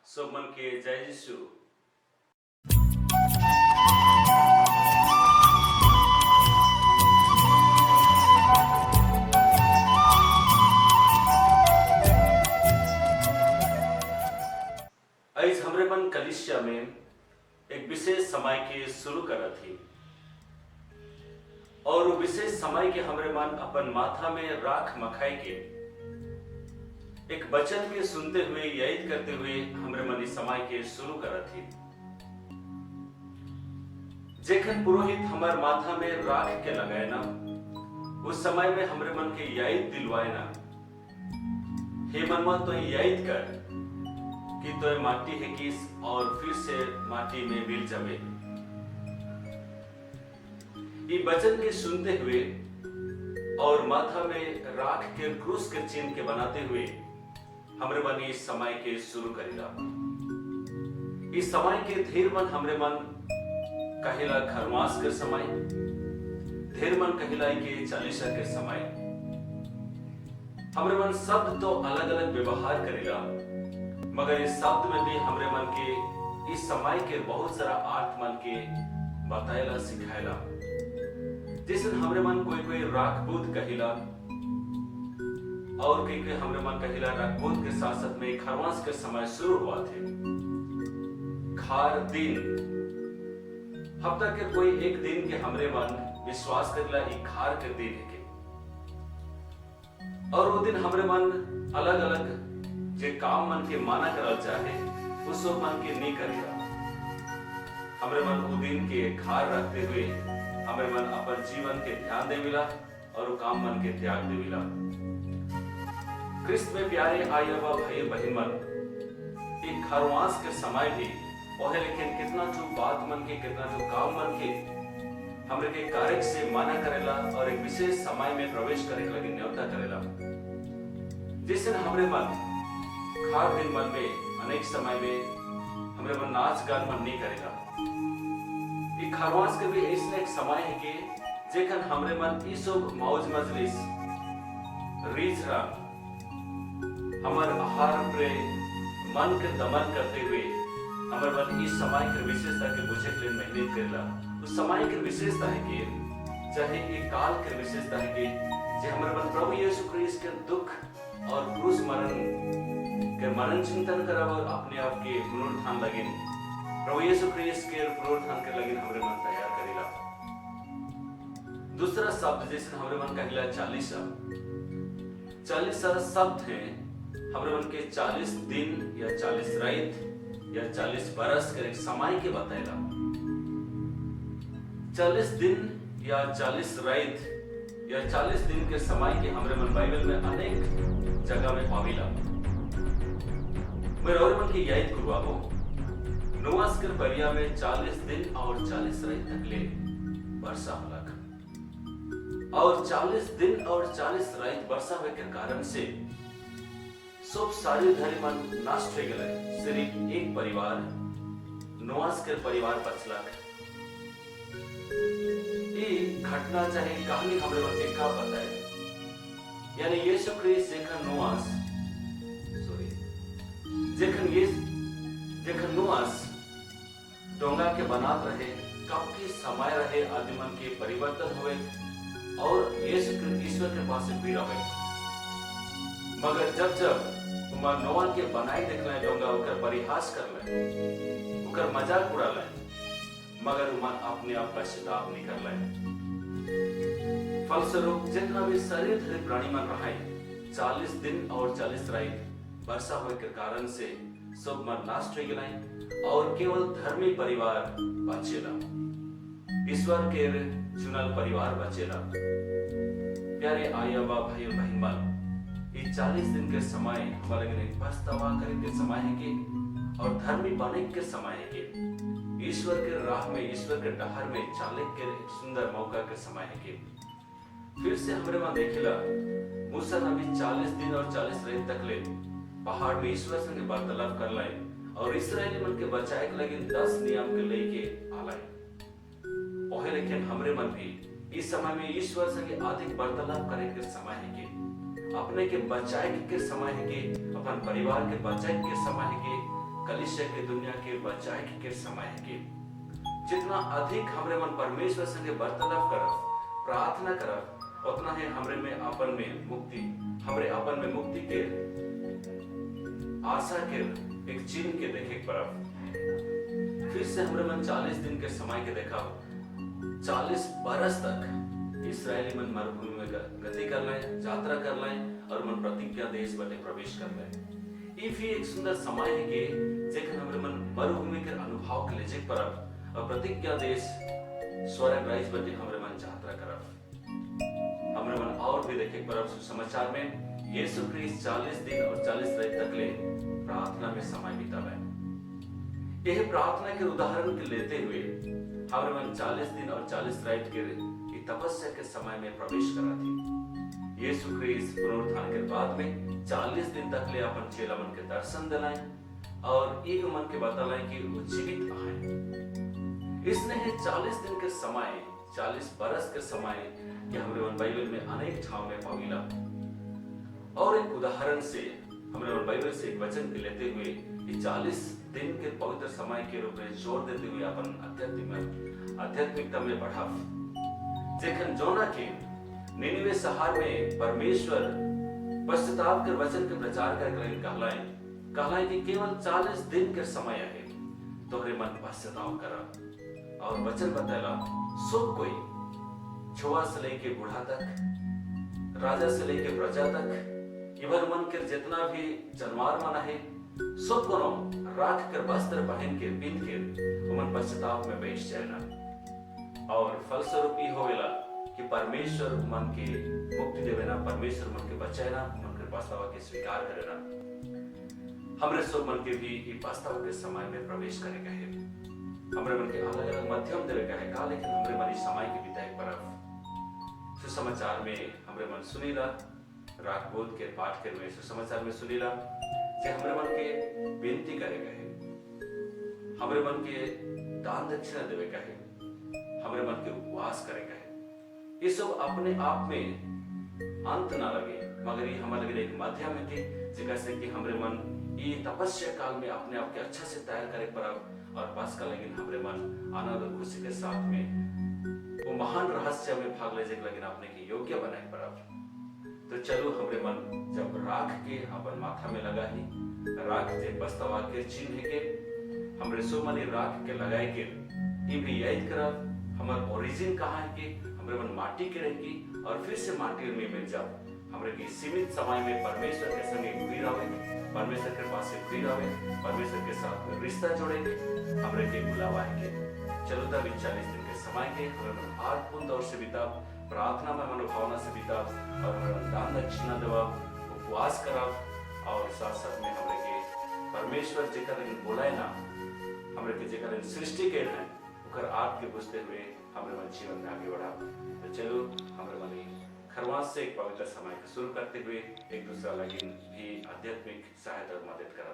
सब मन के जय यीशु। आज हमरे मन कलिसिया में एक विशेष समय के शुरू करत थी और वो विशेष समय के हमरे मन अपन माथा में राख मखाई के एक वचन के सुनते हुए याद करते हुए हमरे मन इस समय के शुरू करत थी। जेखन पुरोहित हमार माथा में राख के लगाए ना, उस समय में हमरे मन के याद दिलवाए ना, हे मनवा तो याद कर कि तो माटी है किस और फिर से माटी में मिल जावे। ये वचन के सुनते हुए और माथा में राख के क्रूस के चिन्ह के बनाते हुए हमरे मन इस समय के शुरू करेला। इस समय के धीर मन हमरे मन कहिला खरमास के समय, धीर मन कहिला के चालीसा के समय। हमरे मन शब्द तो अलग अलग व्यवहार करेला, मगर इस शब्द में भी हमरे मन के इस समय के बहुत सारा अर्थ मन के बताएला सिखाएला। जैसे हमरे मन कोई कोई राखबूद कहिला और कई हमरे मन कहिला राखबूद के साथ साथ में खरवास के समय शुरू हुआ थे। खार दिन हफ्ता के कोई एक दिन के हमरे मन विश्वास करेला एक खार के दिन है के, और वो दिन हमरे मन अलग अलग जे काम मन के माना करल चाहे उस मन के नहीं करेगा। हमरे मन वो दिन के खार रखते हुए हमरे मन अपन जीवन के ध्यान देविला और वो काम मन के त्याग देविला। क्रिस्त में प्यारे आयवा भाई बहन मन, एक खरवास के समय भी ओहे लेकिन कितना जो बात मन के कितना जो काम मन के हमरे के कार्य से माना करेला और एक विशेष समय में प्रवेश करे लगे न्योता करेला। जिससे हमरे मन खार दिन मन में अनेक समय में हमरे मन नाच गान मन नहीं करेगा। ये खरवास के भी ऐसा एक समय है कि जेखन हमरे मन ई सब मौज मजलिस रीझ रहा हमार आहार पे मन के दमन करते हुए हमारे मन इस समय के विशेषता के बुझे के लिए मेहनत करेला। उस समय के विशेषता है कि चाहे एक काल के विशेषता है कि जे हमारे मन प्रभु यीशु क्रिस्त के दुख और क्रूस मरण चिंतन करब और अपने आप के पुनरुत्थान लगिन प्रभु यीशु क्रिस्त के पुनरुत्थान के लगिन हमारे मन तैयार करेला। दूसरा शब्द जैसे हमारे मन कहिला चालीसा शब्द है हमरे मन के 40 दिन या 40 रात या 40 बरस के एक समय के बताएला। 40 दिन या 40 रात या 40 दिन के समय के हमरे मन बाइबल में अनेक जगह में पाविला। मेरे और मन की याद करवाओ नोआह के परिया में 40 दिन और 40 रात तक ले वर्षा होलक और 40 दिन और 40 रात वर्षा होने के कारण से सब सारे धर्म मन नष्ट हो गए। सिर्फ एक परिवार नोआह के परिवार बचलक। ये घटना चाहे कहानी हमरे मन के का पता है, यानी यीशु क्रिस्त जेखन नोआह डोंगा के बनात रहे काफी समय रहे आदमी मन के परिवर्तन हुए और यीशु ईश्वर के पास से पीड़ा हुए। मगर जब उमर नोआह के बनाई देखला डोंगा ओकर परिहास करले ओकर मजाक उड़ाले, मगर उमर अपने आप पश्चाताप नहीं करले। फलस्वरूप जितना भी शरीर धरे प्राणी मन रहे 40 दिन और 40 रात वर्षा होने के कारण से सब मन नष्ट हो गए और केवल धर्मी परिवार बचेला, ईश्वर के चुनल परिवार बचेला। प्यारे आयवा भाई बहन मन, ये 40 दिन के समय हमारे लिए पछतावा करे के समय है कि और धर्मी बने के समय है कि ईश्वर के राह में ईश्वर के डहर में चाले के सुंदर मौका के समय है कि फिर से हमरे वहां देखेला मूसा नबी 40 दिन और 40 रात तक ले पहाड़ में ईश्वर संग वार्तालाप कर लाए और इस्राएली मन के बचाए के लगे 10 नियम के लेके आलाए। ओहे लेकिन हमरे मन भी इस समय में ईश्वर संग अधिक वार्तालाप करे के समय है कि अपने के बचाए के समय है कि अपन परिवार के बचाए के समय है कि कलिसिया के दुनिया के बचाए के समय के जितना अधिक हमरे मन परमेश्वर संगे वार्तालाप करब प्रार्थना करब उतना ही हमरे में अपन में मुक्ति हमरे अपन में मुक्ति के आशा के एक चिन्ह के देखे परब। फिर से हमरे मन 40 दिन के समय के देखा 40 बरस तक इस्राएली मन मरुभूमि में गति कर लें यात्रा कर लें और मन प्रतिज्ञा देश बटे प्रवेश कर लें। ये भी एक सुंदर समय है कि जेखन हमरे मन मरुभूमि के अनुभव के लेजे परब और प्रतिज्ञा देश स्वर्ग राइज बटे हमरे मन यात्रा करब। हमरे मन और भी देखे परब सुसमाचार में यीशु ख्रीस्त 40 दिन और 40 रात तक ले प्रार्थना में समय बितावे। यह प्रार्थना के उदाहरण के लेते हुए हमरे मन 40 दिन और 40 रात के तपस्या के समय में प्रवेश करा थी। यीशु ख्रीस्त पुनरुत्थान के बाद में 40 दिन तक ले अपन चेला मन के दर्शन दिलाए और एक मन के बतलाए कि वो जीवित आए। इसने 40 दिन के समय 40 बरस के समय कि हमरे मन बाइबल में अनेक ठाव में पाविला और एक उदाहरण से हमरे मन बाइबल से एक वचन के लेते हुए ये 40 दिन के पवित्र समय के रूप में जोर देते हुए अपन आध्यात्मिकता में बढ़ा। जेखन जोना के निनिवे शहर में परमेश्वर पश्चाताप के वचन के प्रचार करके कहलाए कि केवल 40 दिन के समय है तोहरे मन पश्चाताप करा और वचन बतला सब कोई छुआ से लेके बूढ़ा तक राजा से लेके प्रजा तक इवर मन के जितना भी जानवर मन है सब को राख कर वस्त्र पहन के पिंध के मन पश्चाताप में बैठ जाएगा और फलस्वरूप ये होवेला कि परमेश्वर मन के मुक्ति देवेना परमेश्वर मन के बचाएना मन के पछतावा के स्वीकार करेना। हमरे सब मन के भी ये पछतावा के समय में प्रवेश करेगा है। हमरे मन के अलग अलग मध्यम देवेगा है का लेकिन हमरे मन इस समय के बिताए परब सुसमाचार में हमरे मन सुनीला रागबोध के पाठ के में सुसमाचार में सुनीला कि हमरे मन के बेनती करेगा है हमरे मन के दान दक्षिणा देवेगा है हमरे मन के उपवास करेगा है। ये सब अपने आप में अंत ना लगे मगर ये हमारे लगे एक माध्यम है कि जैसे कि हमरे मन ये तपस्या काल में अपने आप के अच्छा से तैयार करे परब और पास का लेकिन हमरे मन आनंद और खुशी के साथ में वो महान रहस्य में भाग ले लेकिन अपने के योग्य बनाए परब। तो चलो हमरे मन जब राख के अपन माथा में लगा ही राख से पछतावा के चिन्ह के हमरे सो मनी राख के लगाए के ये भी याद करब हमार ओरिजिन कहाँ है कि हमरे मन माटी के रहेगी और फिर से माटी में मिल जाओ हमरे की सीमित समय में परमेश्वर के संग घुरी रहे परमेश्वर के पास से घुरी रहे परमेश्वर के साथ में रिश्ता जोड़ेंगे हमरे के बुलावा है चलो तब 40 दिन के समय के हमें मन आत्मपूर्ण तौर से बिता प्रार्थना में मनोभावना से बिता और हमें दान दक्षिणा देवा उपवास करा और साथ साथ में हमरे के परमेश्वर जेकर बोलाए ना हमरे के जेकर सृष्टि के हैं उकर आप के बुझते हुए हमरे मन जीवन में आगे बढ़ा। तो चलो हमरे मन खरवास से एक पवित्र समय शुरू करते हुए एक दूसरा लगी भी आध्यात्मिक सहायता और मदद करा।